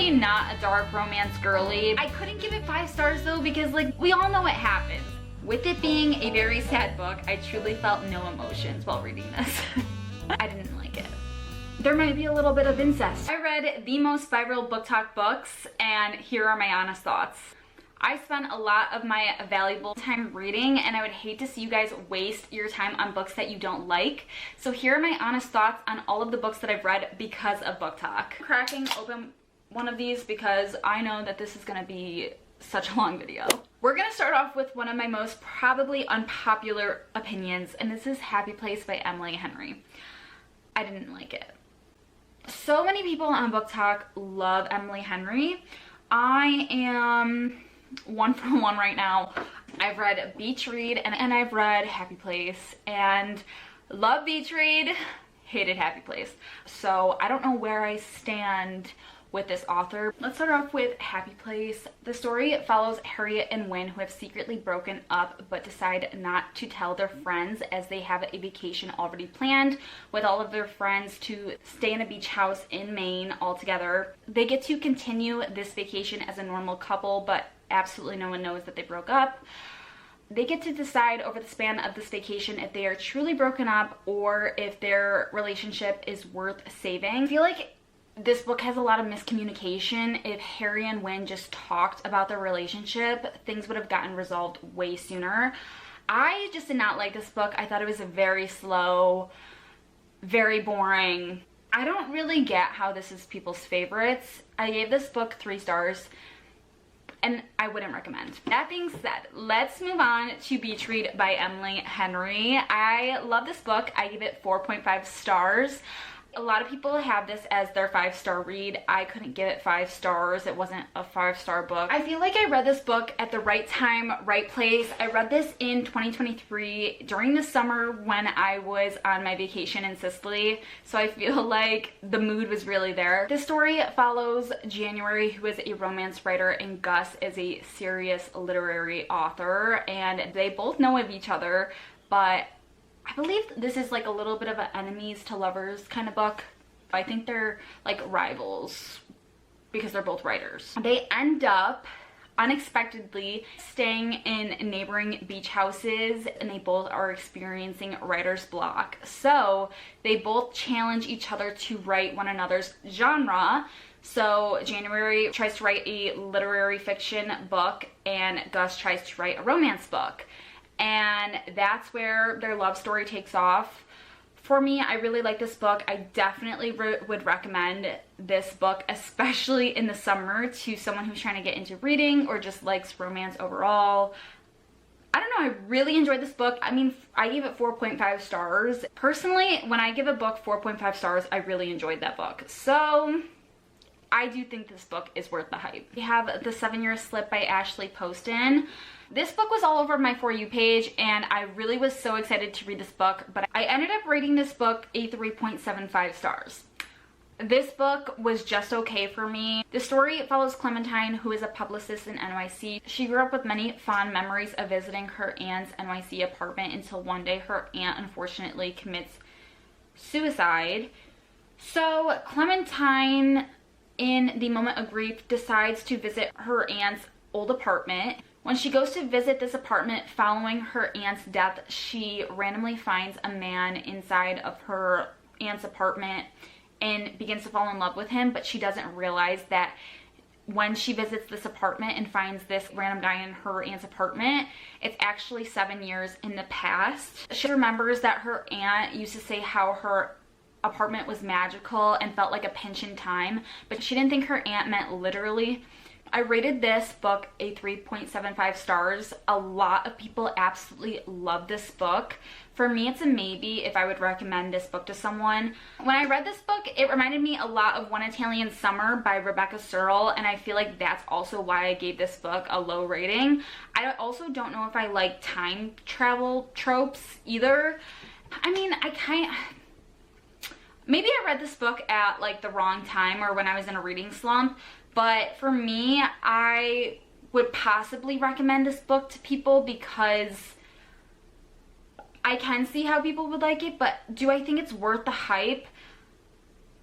usually not a dark romance girly. I couldn't give it 5 stars though because like we all know what happens. With it being a very sad book, I truly felt no emotions while reading this. I didn't like it. There might be a little bit of incest. I read the most viral book talk books, and here are my honest thoughts. I spent a lot of my valuable time reading, and I would hate to see you guys waste your time on books that you don't like. So here are my honest thoughts on all of the books that I've read because of Book Talk. Cracking open one of these because I know that this is gonna be such a long video. We're gonna start off with one of my most probably unpopular opinions, and this is Happy Place by Emily Henry. I didn't like it. So many people on Book Talk love Emily Henry. I am one for one right now. I've read Beach Read and I've read Happy Place, and love Beach Read, hated Happy Place. So I don't know where I stand with this author. Let's start off with Happy Place. The story follows Harriet and Wynne, who have secretly broken up but decide not to tell their friends as they have a vacation already planned with all of their friends to stay in a beach house in Maine all together. They get to continue this vacation as a normal couple, but absolutely no one knows that they broke up. They get to decide over the span of this vacation if they are truly broken up or if their relationship is worth saving. I feel like this book has a lot of miscommunication. If Harry and Wynne just talked about their relationship, things would have gotten resolved way sooner. I just did not like this book. I thought it was very slow, very boring. I don't really get how this is people's favorites. I gave this book 3 stars. And I wouldn't recommend. That being said, let's move on to Beach Read by Emily Henry. I love this book. I give it 4.5 stars. A lot of people have this as their 5-star read. I couldn't give it 5 stars. It wasn't a 5-star book. I feel like I read this book at the right time, right place. I read this in 2023 during the summer when I was on my vacation in Sicily. So I feel like the mood was really there. This story follows January, who is a romance writer, and Gus is a serious literary author. And they both know of each other, but I believe this is like a little bit of an enemies to lovers kind of book. I think they're like rivals because they're both writers. They end up unexpectedly staying in neighboring beach houses, and they both are experiencing writer's block. So they both challenge each other to write one another's genre. So January tries to write a literary fiction book and Gus tries to write a romance book. And that's where their love story takes off. For me, I really like this book. I definitely would recommend this book, especially in the summer, to someone who's trying to get into reading or just likes romance overall. I don't know, I really enjoyed this book. I mean, I gave it 4.5 stars. Personally, when I give a book 4.5 stars, I really enjoyed that book. So I do think this book is worth the hype. We have The 7-Year Slip by Ashley Poston. This book was all over my For You page, and I really was so excited to read this book, but I ended up rating this book a 3.75 stars. This book was just okay for me. The story follows Clementine, who is a publicist in NYC. She grew up with many fond memories of visiting her aunt's NYC apartment until one day her aunt unfortunately commits suicide. So Clementine, in the moment of grief, decides to visit her aunt's old apartment. When she goes to visit this apartment following her aunt's death, she randomly finds a man inside of her aunt's apartment and begins to fall in love with him, but she doesn't realize that when she visits this apartment and finds this random guy in her aunt's apartment, it's actually 7 years in the past. She remembers that her aunt used to say how her apartment was magical and felt like a pinch in time, but she didn't think her aunt meant literally. I rated this book a 3.75 stars. A lot of people absolutely love this book. For me, it's a maybe if I would recommend this book to someone. When I read this book, it reminded me a lot of One Italian Summer by Rebecca Searle, and I feel like that's also why I gave this book a low rating. I also don't know if I like time travel tropes either. I mean, maybe I read this book at like the wrong time or when I was in a reading slump. But for me, I would possibly recommend this book to people because I can see how people would like it, but do I think it's worth the hype?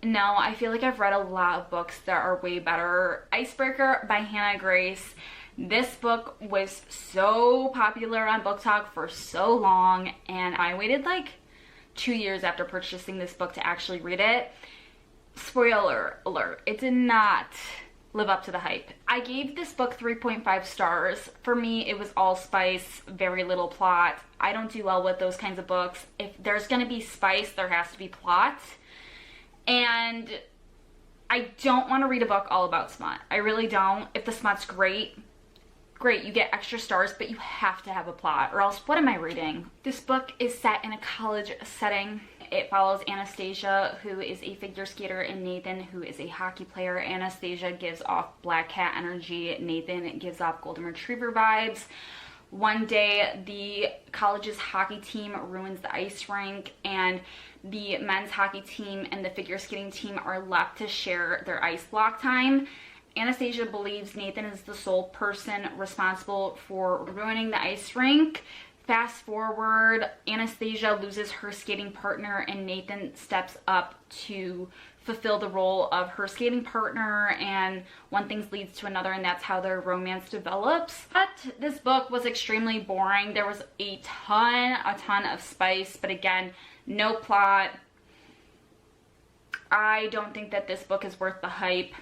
No, I feel like I've read a lot of books that are way better. Icebreaker by Hannah Grace. This book was so popular on Book Talk for so long, and I waited like 2 years after purchasing this book to actually read it. Spoiler alert, it did not live up to the hype. I gave this book 3.5 stars. For me, it was all spice, very little plot. I don't do well with those kinds of books. If there's gonna be spice, there has to be plot. And I don't want to read a book all about smut. I really don't. If the smut's great, you get extra stars, but you have to have a plot, or else what am I reading? This book is set in a college setting. It follows Anastasia, who is a figure skater, and Nathan, who is a hockey player. Anastasia gives off Black Cat energy. Nathan gives off Golden Retriever vibes. One day, the college's hockey team ruins the ice rink, and the men's hockey team and the figure skating team are left to share their ice block time. Anastasia believes Nathan is the sole person responsible for ruining the ice rink. Fast forward, Anastasia loses her skating partner, and Nathan steps up to fulfill the role of her skating partner, and one thing leads to another, and that's how their romance develops. But this book was extremely boring. There was a ton of spice, but again, no plot. I don't think that this book is worth the hype.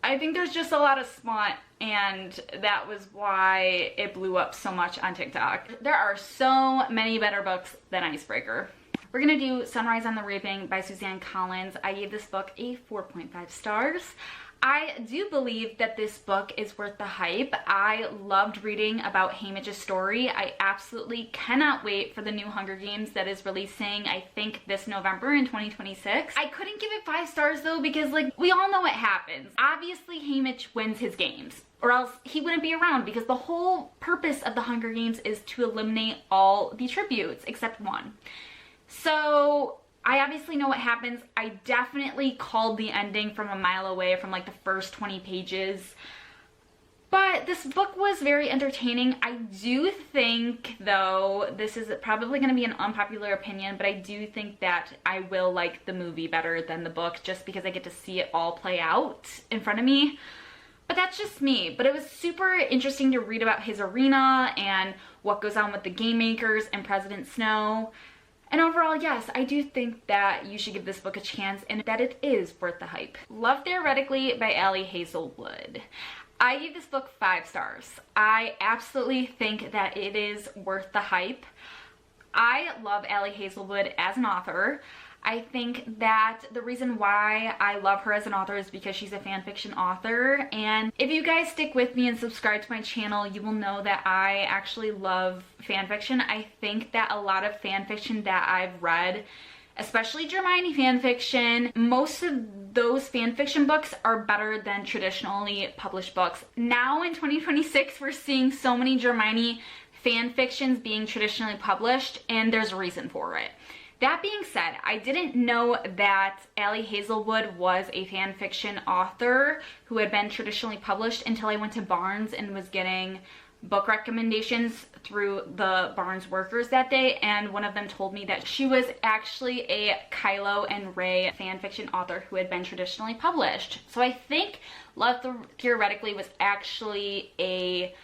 I think there's just a lot of smut, and that was why it blew up so much on TikTok. There are so many better books than Icebreaker. We're gonna do Sunrise on the Reaping by Suzanne Collins. I gave this book a 4.5 stars. I do believe that this book is worth the hype. I loved reading about Haymitch's story. I absolutely cannot wait for the new Hunger Games that is releasing, I think, this November in 2026. I couldn't give it 5 stars though, because like, we all know what happens. Obviously Haymitch wins his games, or else he wouldn't be around, because the whole purpose of the Hunger Games is to eliminate all the tributes except one. So I obviously know what happens. I definitely called the ending from a mile away from like the first 20 pages. But this book was very entertaining. I do think, though, this is probably going to be an unpopular opinion, but I do think that I will like the movie better than the book, just because I get to see it all play out in front of me. But that's just me. But it was super interesting to read about his arena and what goes on with the game makers and President Snow. And overall, yes, I do think that you should give this book a chance and that it is worth the hype. Love Theoretically by Ali Hazelwood. I gave this book 5 stars. I absolutely think that it is worth the hype. I love Ali Hazelwood as an author. I think that the reason why I love her as an author is because she's a fan fiction author, and if you guys stick with me and subscribe to my channel, you will know that I actually love fan fiction. I think that a lot of fan fiction that I've read, especially Hermione fan fiction, most of those fan fiction books are better than traditionally published books. Now in 2026, we're seeing so many Hermione fan fictions being traditionally published, and there's a reason for it. That being said, I didn't know that Ali Hazelwood was a fan fiction author who had been traditionally published until I went to Barnes and was getting book recommendations through the Barnes workers that day, and one of them told me that she was actually a Kylo and Rey fan fiction author who had been traditionally published. So I think Love Theoretically was actually a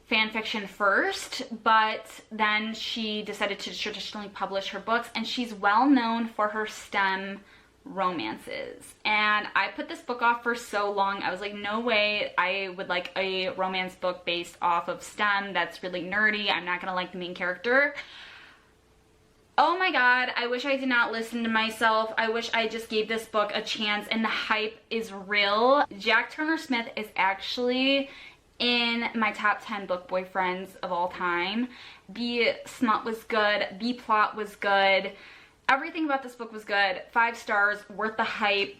fan fiction first, but then she decided to traditionally publish her books, and she's well known for her STEM romances. And I put this book off for so long. I was like, no way I would like a romance book based off of STEM. That's really nerdy. I'm not gonna like the main character. Oh my god, I wish I did not listen to myself. I wish I just gave this book a chance, and the hype is real. Jack Turner Smith is actually in my top 10 book boyfriends of all time. The smut was good, the plot was good, everything about this book was good. 5 stars, worth the hype.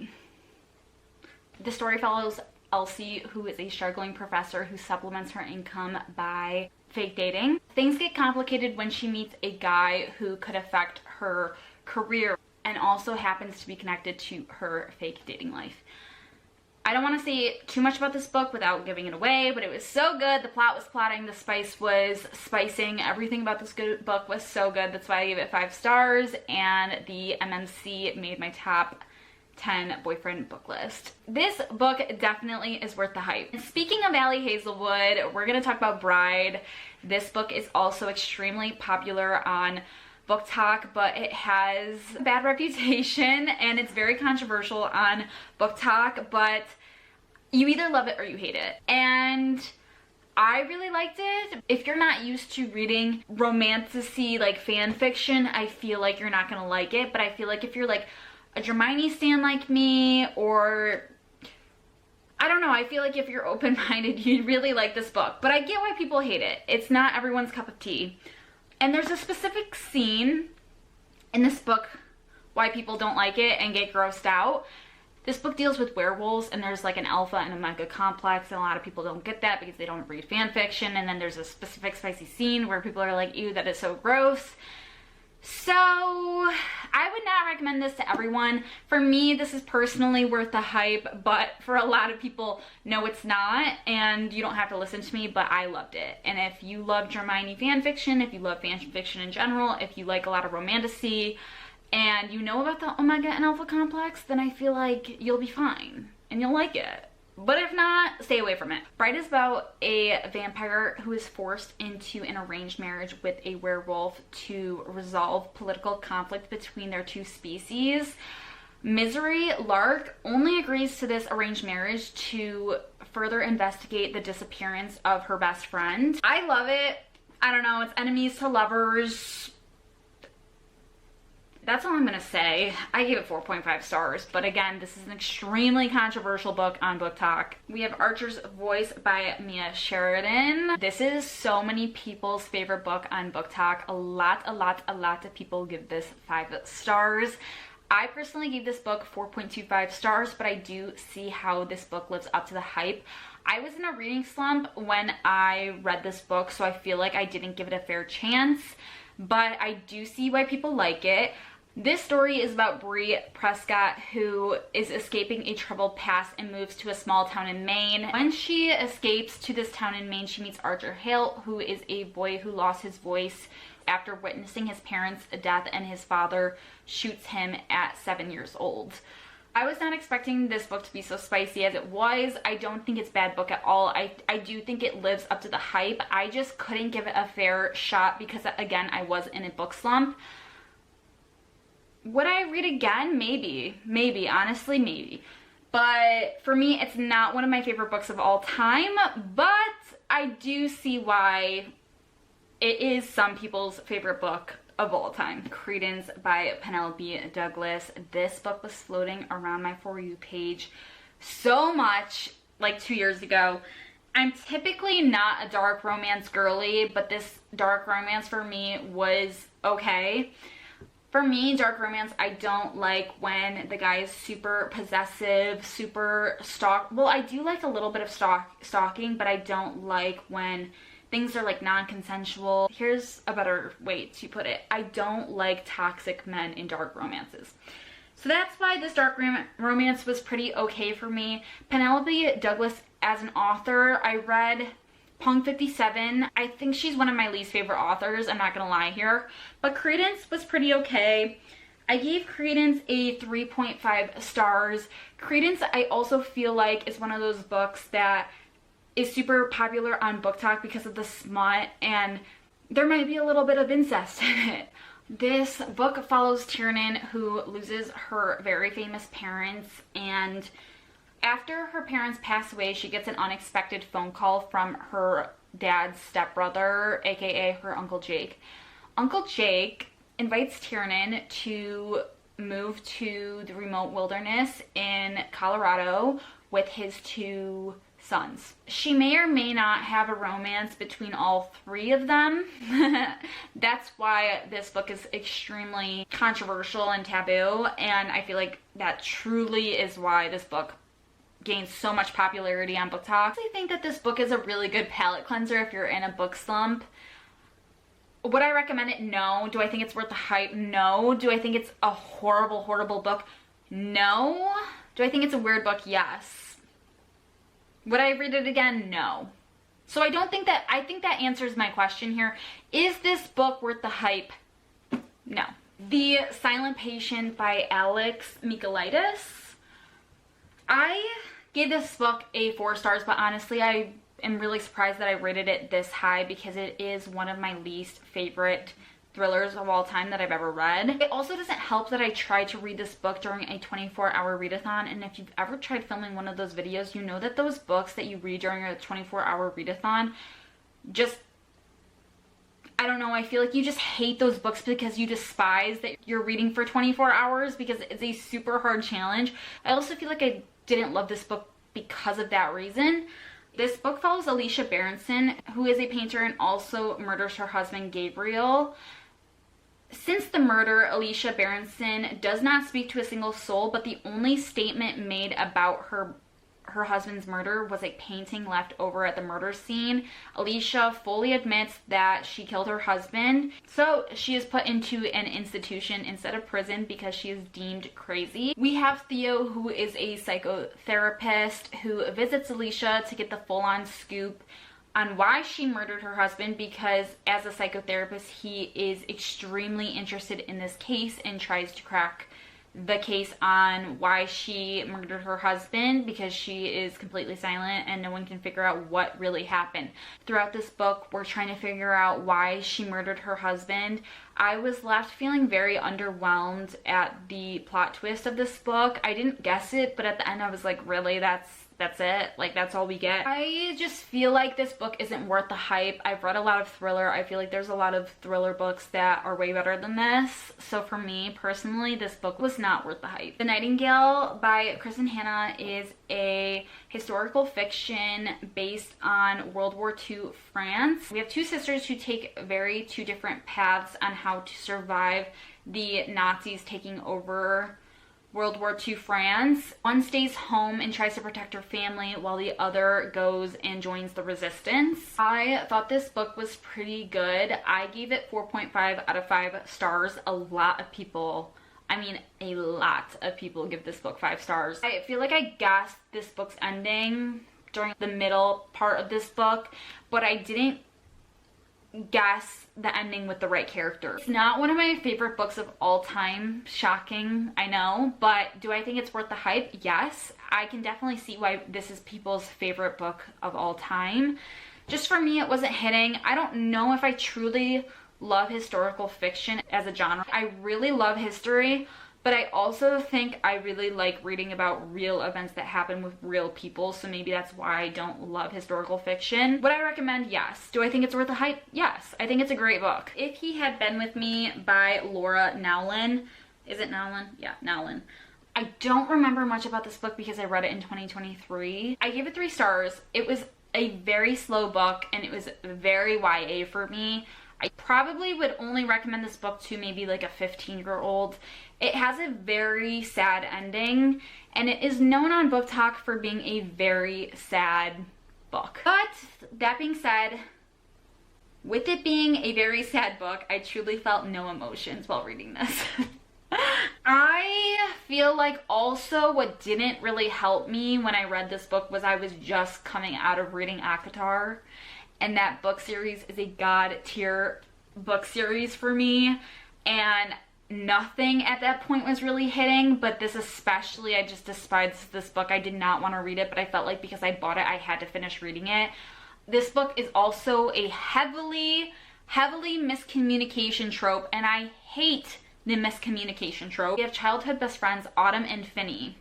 The story follows Elsie, who is a struggling professor who supplements her income by fake dating. Things get complicated when she meets a guy who could affect her career and also happens to be connected to her fake dating life. I don't want to say too much about this book without giving it away, but it was so good. The plot was plotting, the spice was spicing, everything about this book was so good. That's why I gave it 5 stars, and the MMC made my top 10 boyfriend book list. This book definitely is worth the hype. And speaking of Ali Hazelwood, we're gonna talk about Bride. This book is also extremely popular on BookTok, but it has a bad reputation and it's very controversial on BookTok, but you either love it or you hate it. And I really liked it. If you're not used to reading romantic-y, like fan fiction, I feel like you're not gonna like it, but I feel like if you're like a Hermione stan like me, or I don't know, I feel like if you're open-minded, you'd really like this book. But I get why people hate it. It's not everyone's cup of tea. And there's a specific scene in this book why people don't like it and get grossed out. This book deals with werewolves, and there's like an alpha and omega complex, and a lot of people don't get that because they don't read fan fiction. And then there's a specific spicy scene where people are like, ew, that is so gross. So I would not recommend this to everyone. For me, this is personally worth the hype, but for a lot of people, no, it's not. And you don't have to listen to me, but I loved it. And if you love Hermione fan fiction, if you love fan fiction in general, if you like a lot of romantasy, and you know about the omega and alpha complex, then I feel like you'll be fine and you'll like it. But if not, stay away from it. Bride is about a vampire who is forced into an arranged marriage with a werewolf to resolve political conflict between their two species. Misery Lark only agrees to this arranged marriage to further investigate the disappearance of her best friend. I love it. I don't know, it's enemies to lovers. That's all I'm gonna say. I gave it 4.5 stars, but again, this is an extremely controversial book on BookTok. We have Archer's Voice by Mia Sheridan. This is so many people's favorite book on BookTok. A lot of people give this 5 stars. I personally gave this book 4.25 stars, but I do see how this book lives up to the hype. I was in a reading slump when I read this book, so I feel like I didn't give it a fair chance, but I do see why people like it. This story is about Bree Prescott, who is escaping a troubled past and moves to a small town in Maine. When she escapes to this town in Maine, she meets Archer Hale, who is a boy who lost his voice after witnessing his parents' death, and his father shoots him at 7 years old. I was not expecting this book to be so spicy as it was. I don't think it's a bad book at all. I do think it lives up to the hype. I just couldn't give it a fair shot because, again, I was in a book slump. Would I read again? Maybe, honestly, maybe. But for me, it's not one of my favorite books of all time, but I do see why it is some people's favorite book of all time. Credence by Penelope Douglas. This book was floating around my For You page so much like 2 years ago. I'm typically not a dark romance girly, but this dark romance for me was okay. For me, dark romance, I don't like when the guy is super possessive, super well, I do like a little bit of stalking, but I don't like when things are like non-consensual. Here's a better way to put it. I don't like toxic men in dark romances. So that's why this dark romance was pretty okay for me. Penelope Douglas as an author, I read Pong 57. I think she's one of my least favorite authors, I'm not gonna lie here. But Credence was pretty okay. I gave Credence a 3.5 stars. Credence, I also feel like, is one of those books that is super popular on BookTok because of the smut, and there might be a little bit of incest in it. This book follows Tiernan, who loses her very famous parents, and after her parents pass away, she gets an unexpected phone call from her dad's stepbrother, aka her Uncle Jake. Uncle Jake invites Tiernan to move to the remote wilderness in Colorado with his 2 sons. She may or may not have a romance between all 3 of them. That's why this book is extremely controversial and taboo, and I feel like that truly is why this book gained so much popularity on BookTok. I think that this book is a really good palate cleanser if you're in a book slump. Would I recommend it? No. Do I think it's worth the hype? No. Do I think it's a horrible book? No. Do I think it's a weird book? Yes. Would I read it again? No. So I think that answers my question here. Is this book worth the hype? No. The Silent Patient by Alex Michaelides. I gave this book a 4 stars, but honestly, I am really surprised that I rated it this high because it is one of my least favorite thrillers of all time that I've ever read. It also doesn't help that I tried to read this book during a 24-hour readathon, and if you've ever tried filming one of those videos, you know that those books that you read during a 24-hour readathon just, I don't know, I feel like you just hate those books because you despise that you're reading for 24 hours because it's a super hard challenge. I also feel like I didn't love this book because of that reason. This book follows Alicia Berenson, who is a painter and also murders her husband Gabriel. Since the murder, Alicia Berenson does not speak to a single soul, but the only statement made about her husband's murder was a painting left over at the murder scene. Alicia fully admits that she killed her husband, so she is put into an institution instead of prison because she is deemed crazy. We have Theo, who is a psychotherapist who visits Alicia to get the full-on scoop on why she murdered her husband, because as a psychotherapist he is extremely interested in this case and tries to crack the case on why she murdered her husband, because she is completely silent and no one can figure out what really happened. Throughout this book, we're trying to figure out why she murdered her husband. I was left feeling very underwhelmed at the plot twist of this book. I didn't guess it, but at the end I was like, really? That's it? Like, that's all we get? I just feel like this book isn't worth the hype. I've read a lot of thriller. I feel like there's a lot of thriller books that are way better than this. So for me, personally, this book was not worth the hype. The Nightingale by Kristen Hanna is a historical fiction based on World War II France. We have two sisters who take two different paths on how to survive the Nazis taking over World War II France. One stays home and tries to protect her family while the other goes and joins the resistance. I thought this book was pretty good. I gave it 4.5 out of 5 stars. A lot of people give this book 5 stars. I feel like I guessed this book's ending during the middle part of this book, but I didn't guess the ending with the right character. It's not one of my favorite books of all time. Shocking, I know, but do I think it's worth the hype? Yes. I can definitely see why this is people's favorite book of all time. Just for me, it wasn't hitting. I don't know if I truly love historical fiction as a genre. I really love history, but I also think I really like reading about real events that happen with real people, so maybe that's why I don't love historical fiction. Would I recommend? Yes. Do I think it's worth the hype? Yes. I think it's a great book. If He Had Been With Me by Laura Nowlin. Is it Nowlin? Yeah, Nowlin. I don't remember much about this book because I read it in 2023. I gave it 3 stars. It was a very slow book and it was very YA for me. I probably would only recommend this book to maybe like a 15-year-old. It has a very sad ending, and it is known on Book Talk for being a very sad book. But that being said, with it being a very sad book, I truly felt no emotions while reading this. I feel like also what didn't really help me when I read this book was I was just coming out of reading ACOTAR. And that book series is a god tier book series for me, and nothing at that point was really hitting, but this especially, I just despised this book. I did not want to read it, but I felt like because I bought it, I had to finish reading it. This book is also a heavily miscommunication trope, and I hate the miscommunication trope. We have childhood best friends Autumn and Finney.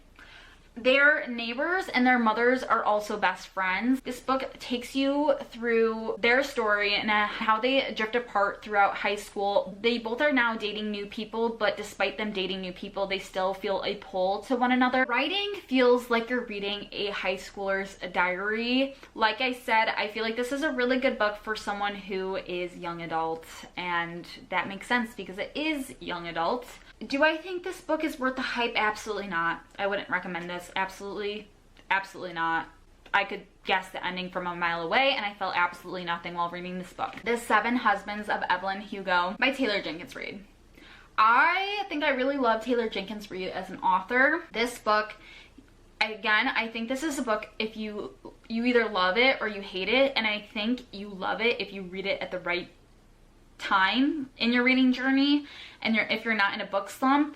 Their neighbors and their mothers are also best friends. This book takes you through their story and how they drift apart throughout high school. They both are now dating new people, but despite them dating new people, they still feel a pull to one another. Writing feels like you're reading a high schooler's diary. Like I said, I feel like this is a really good book for someone who is young adult, and that makes sense because it is young adult. Do I think this book is worth the hype? Absolutely not. I wouldn't recommend this. Absolutely not. I could guess the ending from a mile away, and I felt absolutely nothing while reading this book. The 7 Husbands of Evelyn Hugo by Taylor Jenkins Reid. I think I really love Taylor Jenkins Reid as an author. This book, again, I think this is a book if you either love it or you hate it, and I think you love it if you read it at the right time in your reading journey, and if you're not in a book slump.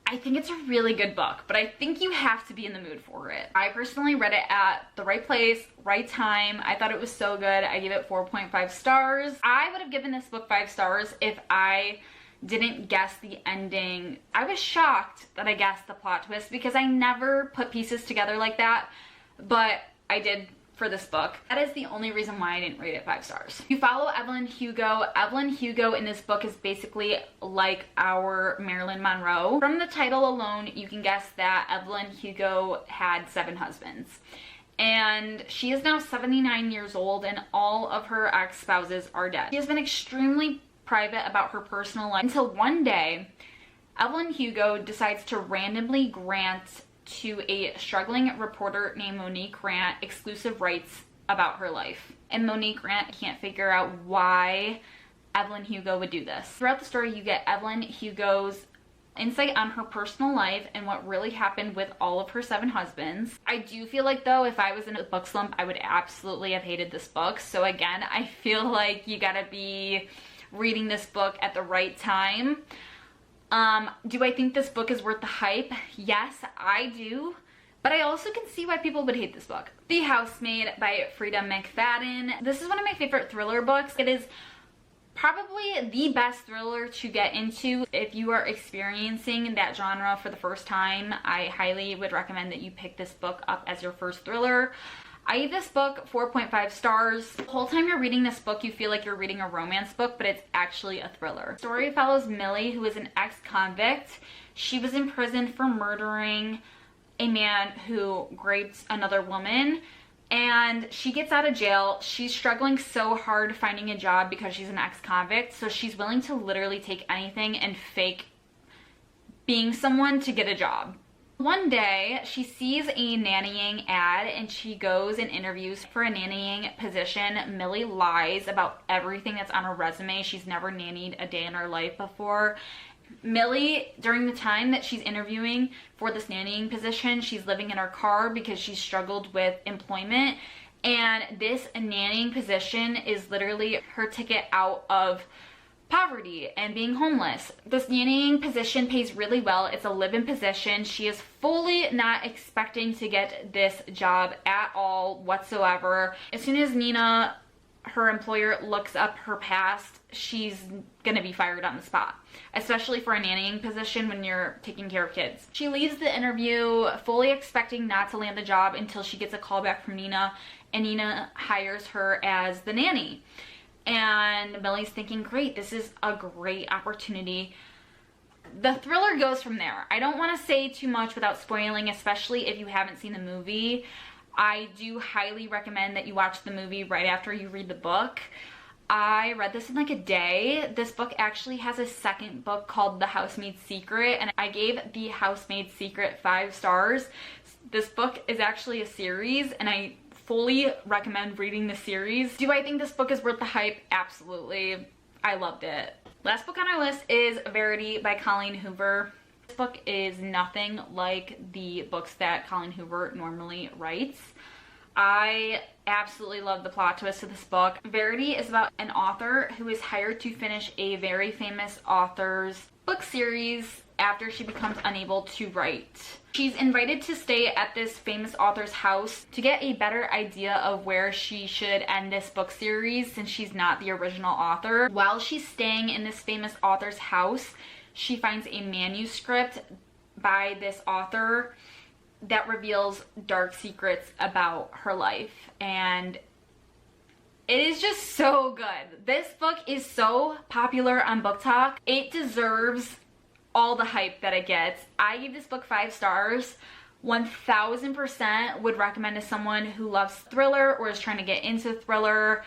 I think it's a really good book, but I think you have to be in the mood for it. I personally read it at the right place, right time. I thought it was so good. I gave it 4.5 stars. I would have given this book 5 stars if I didn't guess the ending. I was shocked that I guessed the plot twist because I never put pieces together like that, but I did for this book. That is the only reason why I didn't rate it 5 stars. You follow Evelyn Hugo. Evelyn Hugo in this book is basically like our Marilyn Monroe. From the title alone, you can guess that Evelyn Hugo had 7 husbands. And she is now 79 years old and all of her ex-spouses are dead. She has been extremely private about her personal life until one day, Evelyn Hugo decides to randomly grant to a struggling reporter named Monique Grant exclusive rights about her life. And Monique Grant can't figure out why Evelyn Hugo would do this. Throughout the story, you get Evelyn Hugo's insight on her personal life and what really happened with all of her 7 husbands. I do feel like though, if I was in a book slump, I would absolutely have hated this book. So again, I feel like you gotta be reading this book at the right time. Do I think this book is worth the hype? Yes, I do. But I also can see why people would hate this book. The Housemaid by Freida McFadden. This is one of my favorite thriller books. It is probably the best thriller to get into. If you are experiencing that genre for the first time, I highly would recommend that you pick this book up as your first thriller. I gave this book 4.5 stars. The whole time you're reading this book, you feel like you're reading a romance book, but it's actually a thriller. The story follows Millie, who is an ex-convict. She was in prison for murdering a man who raped another woman, and she gets out of jail. She's struggling so hard finding a job because she's an ex-convict, so she's willing to literally take anything and fake being someone to get a job. One day, she sees a nannying ad and she goes and interviews for a nannying position. Millie lies about everything that's on her resume. She's never nannied a day in her life before. Millie, during the time that she's interviewing for this nannying position, she's living in her car because she struggled with employment. And this nannying position is literally her ticket out of poverty and being homeless. This nannying position pays really well. It's a live-in position. She is fully not expecting to get this job at all whatsoever. As soon as Nina, her employer, looks up her past, she's gonna be fired on the spot, especially for a nannying position when you're taking care of kids. She leaves the interview fully expecting not to land the job until she gets a call back from Nina, and Nina hires her as the nanny. And Millie's thinking, great, this is a great opportunity. The thriller goes from there. I don't want to say too much without spoiling, especially if you haven't seen the movie. I do highly recommend that you watch the movie right after you read the book. I read this in like a day. This book actually has a second book called The Housemaid's Secret, and I gave The Housemaid's Secret 5 stars. This book is actually a series, and I fully recommend reading the series. Do I think this book is worth the hype? Absolutely. I loved it. Last book on our list is Verity by Colleen Hoover. This book is nothing like the books that Colleen Hoover normally writes. I absolutely love the plot twist of this book. Verity is about an author who is hired to finish a very famous author's book series after she becomes unable to write. She's invited to stay at this famous author's house to get a better idea of where she should end this book series since she's not the original author. While she's staying in this famous author's house, she finds a manuscript by this author that reveals dark secrets about her life, and it is just so good. This book is so popular on BookTok. It deserves all the hype that it gets. I gave this book 5 stars. 1000% would recommend to someone who loves thriller or is trying to get into thriller.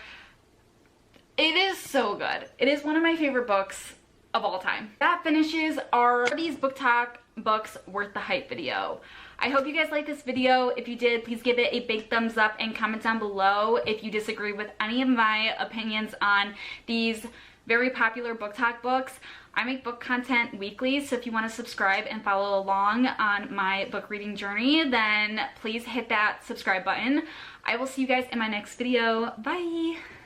It is so good. It is one of my favorite books of all time. That finishes our these BookTok books worth the hype video. I hope you guys liked this video. If you did, please give it a big thumbs up and comment down below if you disagree with any of my opinions on these very popular BookTok books. I make book content weekly, so if you want to subscribe and follow along on my book reading journey, then please hit that subscribe button. I will see you guys in my next video. Bye!